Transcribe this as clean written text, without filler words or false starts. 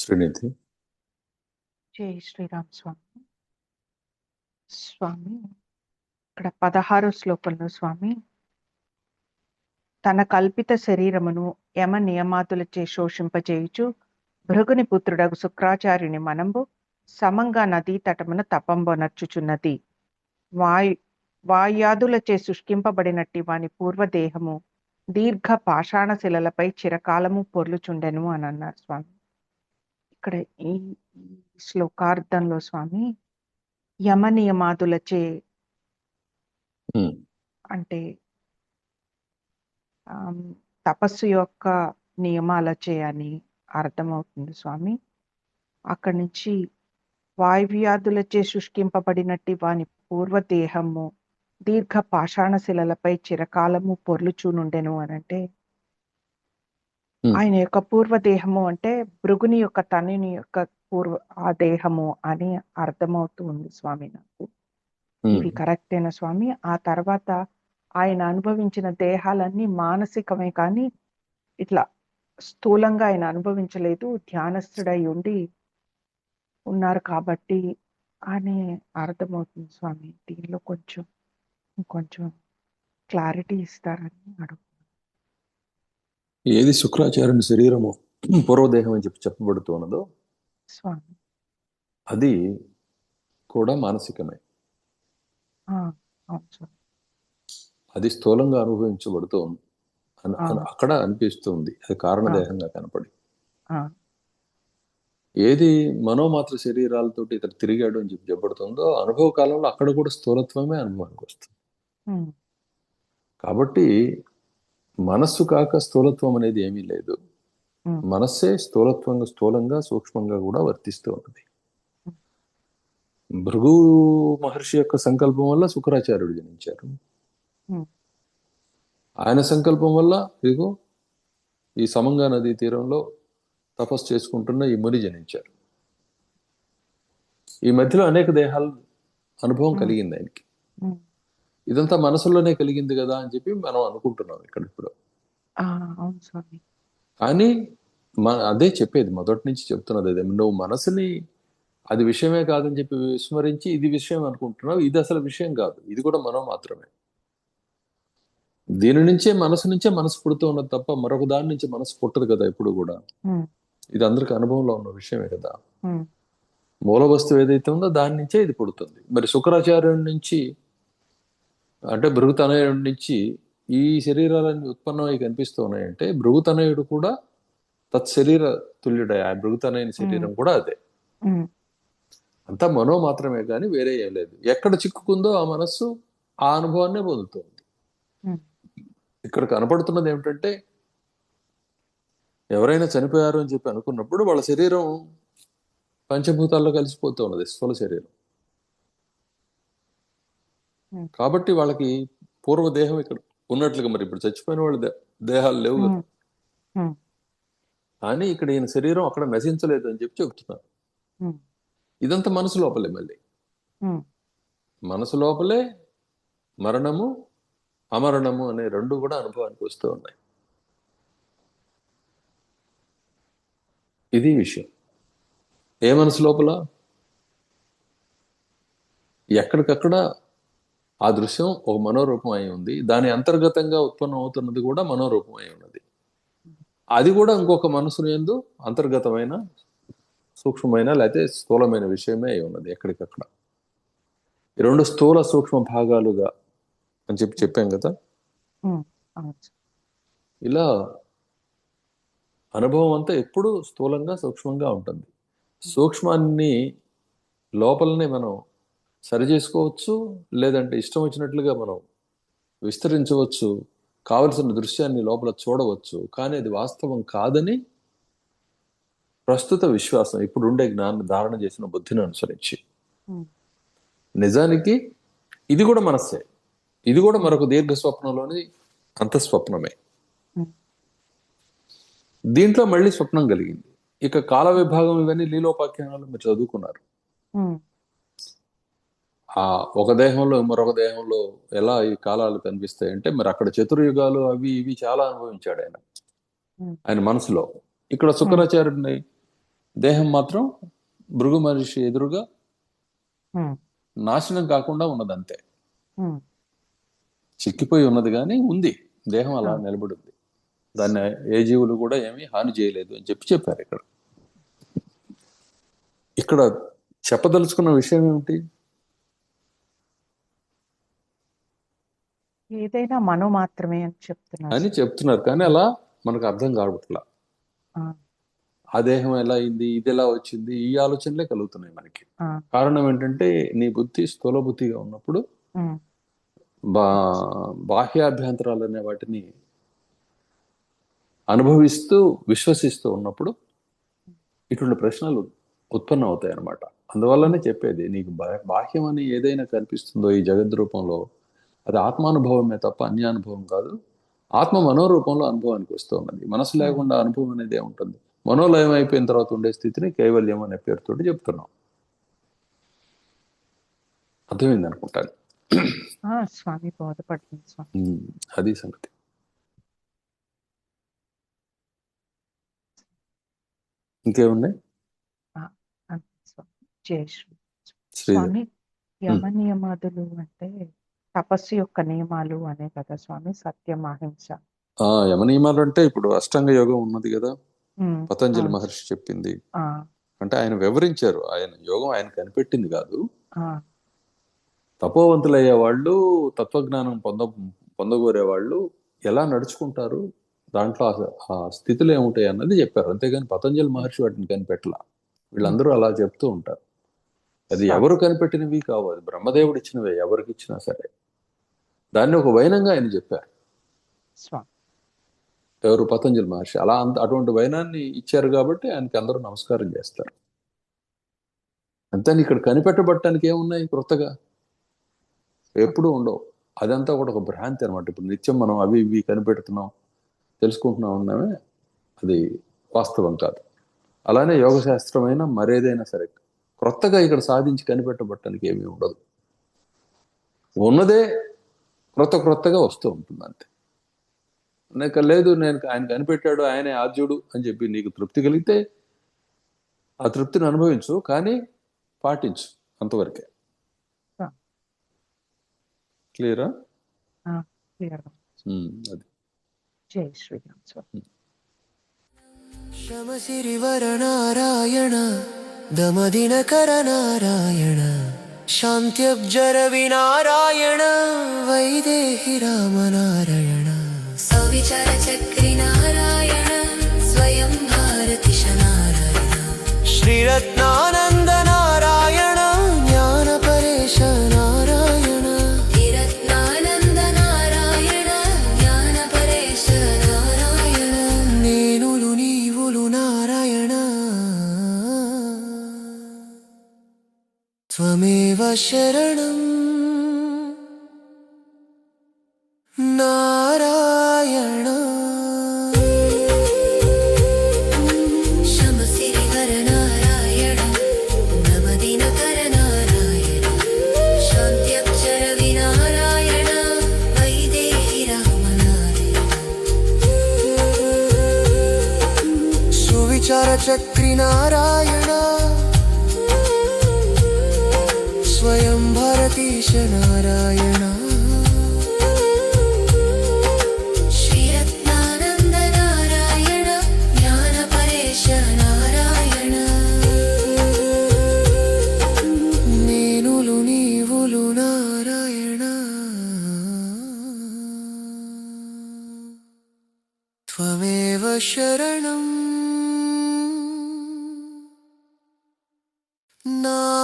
శ్రీనిధి. జై శ్రీరామ్ స్వామి. స్వామి ఇక్కడ 16 శ్లోకంలో స్వామి తన కల్పిత శరీరమును యమ నియమాతులచే శోషింపజేయుచు భృగుని పుత్రుడగు శుక్రాచార్యుని మనంబు సమంగా నదీ తటమున తపంబొనర్చుచున్నది. వాయాదులచే శుష్కింపబడినట్టి వాని పూర్వదేహము దీర్ఘ పాషాణ శిలలపై చిరకాలము పొర్లుచుండెను అని అన్నారు స్వామి. ఇక్కడ ఈ శ్లోకార్థంలో స్వామి యమ నియమాదులచే అంటే తపస్సు యొక్క నియమాలచే అని అర్థమవుతుంది స్వామి. అక్కడి నుంచి వాయువ్యాధులచే శుష్కింపబడినట్టి వాని పూర్వదేహము దీర్ఘ పాషాణ శిలలపై చిరకాలము పొర్లుచూనుండెను అని అంటే ఆయన యొక్క పూర్వదేహము అంటే భృగుని యొక్క తనని యొక్క ఆ దేహము అని అర్థమవుతూ ఉంది స్వామి నాకు. ఇవి కరెక్టేనా స్వామి? ఆ తర్వాత ఆయన అనుభవించిన దేహాలన్నీ మానసికమే కానీ ఇట్లా స్థూలంగా ఆయన అనుభవించలేదు, ధ్యానస్థుడై ఉండి ఉన్నారు కాబట్టి అని అర్థమవుతుంది స్వామి. దీనిలో కొంచెం క్లారిటీ ఇస్తారని అడుగు. ఏది శుక్రాచార్యుని శరీరము పూర్వదేహం అని చెప్పబడుతున్నదో స్వామి అది కూడా మానసికమే. అది స్థూలంగా అనుభవించబడుతోంది అక్కడ అనిపిస్తుంది. అది కారణదేహంగా కనపడి ఏది మనోమాత్ర శరీరాలతోటి ఇతను తిరిగాడు అని చెప్పబడుతుందో అనుభవ కాలంలో అక్కడ కూడా స్థూలత్వమే అనుభవానికి వస్తుంది. కాబట్టి మనస్సు కాక స్థూలత్వం అనేది ఏమీ లేదు. మనస్సే స్థూలంగా సూక్ష్మంగా కూడా వర్తిస్తూ ఉన్నది. భృగు మహర్షి యొక్క సంకల్పం వల్ల శుక్రాచార్యుడు జనించారు. ఆయన సంకల్పం వల్ల ఇదిగో ఈ సమంగా నదీ తీరంలో తపస్సు చేసుకుంటున్న ఈ ముని జనించారు. ఈ మధ్యలో అనేక దేహాల అనుభవం కలిగింది ఆయనకి. ఇదంతా మనసులోనే కలిగింది కదా అని చెప్పి మనం అనుకుంటున్నాం ఇక్కడ ఇప్పుడు. కానీ అదే చెప్పేది, మొదటి నుంచి చెప్తున్నది అదే. నువ్వు మనసుని అది విషయమే కాదని చెప్పి విస్మరించి ఇది విషయం అనుకుంటున్నావు. ఇది అసలు విషయం కాదు, ఇది కూడా మనం మాత్రమే. దీని నుంచే మనసు పుడుతూ ఉన్నది తప్ప మరొక దాని నుంచి మనసు పుట్టదు కదా ఎప్పుడు కూడా. ఇది అందరికి అనుభవంలో ఉన్న విషయమే కదా. మూల వస్తువు ఏదైతే ఉందో దాని నుంచే ఇది పుడుతుంది. మరి శుక్రాచార్యుడి నుంచి అంటే భృగుతనయుడి నుంచి ఈ శరీరాలన్నీ ఉత్పన్నమై కనిపిస్తూ ఉన్నాయంటే భృగుతనయుడు కూడా తత్శరీర తుల్యుడే. ఆ భృగుతనయుని శరీరం కూడా అదే. అంతా మనో మాత్రమే కానీ వేరే ఏం లేదు. ఎక్కడ చిక్కుకుందో ఆ మనస్సు ఆ అనుభవాన్నే పొందుతుంది. ఇక్కడ కనపడుతున్నది ఏమిటంటే ఎవరైనా చనిపోయారు అని చెప్పి అనుకున్నప్పుడు వాళ్ళ శరీరం పంచభూతాల్లో కలిసిపోతూ ఉన్నది, స్థూల శరీరం. కాబట్టి వాళ్ళకి పూర్వదేహం ఇక్కడ ఉన్నట్లుగా, మరి ఇప్పుడు చచ్చిపోయిన వాళ్ళ దేహాలు లేవు కదా. కానీ ఇక్కడ ఈయన శరీరం అక్కడ నశించలేదు అని చెప్పి చెబుతున్నారు. ఇదంతా మనసు లోపలే. మళ్ళీ మనసు లోపలే మరణము అమరణము అనే రెండు కూడా అనుభవానికి వస్తూ ఉన్నాయి. ఇది విషయం. ఏ మనసు లోపల ఎక్కడికక్కడ ఆ దృశ్యం ఒక మనోరూపం అయి ఉంది. దాని అంతర్గతంగా ఉత్పన్నం అవుతున్నది కూడా మనోరూపం అయి ఉన్నది. అది కూడా ఇంకొక మనసును యందు అంతర్గతమైన సూక్ష్మమైన లేకపోతే స్థూలమైన విషయమే అయి ఉన్నది ఎక్కడికక్కడ. ఈ రెండు స్థూల సూక్ష్మ భాగాలుగా అని చెప్పాం కదా. ఇలా అనుభవం అంతా ఎప్పుడు స్థూలంగా సూక్ష్మంగా ఉంటుంది. సూక్ష్మాన్ని లోపలనే మనం సరి చేసుకోవచ్చు, లేదంటే ఇష్టం వచ్చినట్లుగా మనం విస్తరించవచ్చు, కావలసిన దృశ్యాన్ని లోపల చూడవచ్చు. కానీ అది వాస్తవం కాదని ప్రస్తుత విశ్వాసం ఇప్పుడు ఉండే జ్ఞానాన్ని ధారణ చేసిన బుద్ధిని అనుసరించి. నిజానికి ఇది కూడా మనస్సే. ఇది కూడా మరొక దీర్ఘ స్వప్నంలోని అంతఃస్వప్నమే. దీంట్లో మళ్ళీ స్వప్నం కలిగింది. ఇక కాల విభాగం ఇవన్నీ లీలోపాఖ్యానాలు మీరు చదువుకున్నారు. ఆ ఒక దేహంలో మరొక దేహంలో ఎలా ఈ కాలాలు కనిపిస్తాయి అంటే మరి అక్కడ చతుర్యుగాలు అవి ఇవి చాలా అనుభవించాడు ఆయన మనసులో. ఇక్కడ శుక్రాచార్యుడిని దేహం మాత్రం భృగు మహర్షి ఎదురుగా నాశనం కాకుండా ఉన్నది అంతే. చిక్కిపోయి ఉన్నది కానీ ఉంది, దేహం అలా నిలబడి ఉంది. దాన్ని ఏ జీవులు కూడా ఏమీ హాని చేయలేదు అని చెప్పారు. ఇక్కడ చెప్పదలుచుకున్న విషయం ఏమిటి? ఏదైనా మనో మాత్రమే అని చెప్తున్నారు కానీ అలా మనకు అర్థం కావట్లా. ఆ దేహం ఎలా అయింది, ఇది ఎలా వచ్చింది, ఈ ఆలోచనలే కలుగుతున్నాయి మనకి. కారణం ఏంటంటే నీ బుద్ధి స్థూల బుద్ధిగా ఉన్నప్పుడు బాహ్యాభ్యంతరాలు అనే వాటిని అనుభవిస్తూ విశ్వసిస్తూ ఉన్నప్పుడు ఇటువంటి ప్రశ్నలు ఉత్పన్నం అవుతాయి అన్నమాట. అందువల్లనే చెప్పేది, నీకు బాహ్యం అని ఏదైనా కనిపిస్తుందో ఈ జగద్ రూపంలో అది ఆత్మానుభవమే తప్ప అన్యానుభవం కాదు. ఆత్మ మనోరూపంలో అనుభవానికి వస్తూ ఉన్నది. మనసు లేకుండా అనుభవం అనేది ఉంటుంది. మనోలయం అయిపోయిన తర్వాత ఉండే స్థితిని కైవల్యం అనే పేరుతోటి చెప్తున్నాం. అర్థమైంది అనుకుంటాను. స్వామి బోధపడుతుంది స్వామి. అది సంగతి. ఇంకేమున్నాయి? స్వామి యమ నియమాదులు అంటే తపస్సు యొక్క నియమాలు అనే కదా స్వామి, సత్యం అహింస. యమ నియమాలు అంటే ఇప్పుడు అష్టాంగ యోగం ఉన్నది కదా, పతంజలి మహర్షి చెప్పింది. అంటే ఆయన వివరించారు. ఆయన యోగం ఆయన కనిపెట్టింది కాదు. తపోవంతులయ్యే వాళ్ళు, తత్వజ్ఞానం పొందగోరే వాళ్ళు ఎలా నడుచుకుంటారు, దాంట్లో ఆ స్థితులు ఏముంటాయి అన్నది చెప్పారు. అంతేగాని పతంజలి మహర్షి వాటిని కనిపెట్టలా. వీళ్ళందరూ అలా చెప్తూ ఉంటారు. అది ఎవరు కనిపెట్టినవి కావు, అది బ్రహ్మదేవుడు ఇచ్చినవే ఎవరికి ఇచ్చినా సరే. దాన్ని ఒక వైనంగా ఆయన చెప్పారు ఎవరు, పతంజలి మహర్షి. అలా అటువంటి వైనాన్ని ఇచ్చారు కాబట్టి ఆయనకి అందరూ నమస్కారం చేస్తారు. అంతే. ఇక్కడ కనిపెట్టబట్టడానికి ఏమున్నాయి కొత్తగా? ఎప్పుడూ ఉండవు. అదంతా కూడా ఒక భ్రాంతి అనమాట. ఇప్పుడు నిత్యం మనం అవి ఇవి కనిపెడుతున్నాం, తెలుసుకుంటున్నాం ఉన్నామే, అది వాస్తవం కాదు. అలానే యోగ శాస్త్రమైనా మరేదైనా సరే క్రొత్తగా ఇక్కడ సాధించి కనిపెట్టబట్టడానికి ఏమీ ఉండదు. ఉన్నదే క్రొత్తగా వస్తూ ఉంటుంది అంతే. లేదు నేను ఆయన కనిపెట్టాడు, ఆయనే ఆద్యుడు అని చెప్పి నీకు తృప్తి కలిగితే ఆ తృప్తిని అనుభవించు, కానీ పాటించు అంతవరకే. క్లియరా? అది. జై శ్రీరామ్ స్వామి. శమసిరివర నారాయణ దమదినకర నారాయణ శాంత్యబ్జర వినారాయణ వైదేహి రామనారాయణ సవిచర చక్రి నారాయణ స్వయం భారతిశ నారాయణ శ్రీరత్నానంద నారాయణ జ్ఞాన పరేశ నారాయణ శ్రీరత్నానంద నారాయణ జ్ఞాన పరేశ నారాయణ నేనులు నీవులు నారాయణ త్వమేవ శరణం నారాయణ. శమసిరివర నారాయణ నమదినకర నారాయణ శాంత్యక్షర వినారాయణ వైదేహి రామనారాయణ సువిచార చక్రి నారాయణ స్వయం భారతీశ నారాయణ శ్రీరత్నానంద నారాయణ జ్ఞాన పరేశ నారాయణ నేనులు నీవులు నారాయణ త్వమేవ శరణం నారాయణ.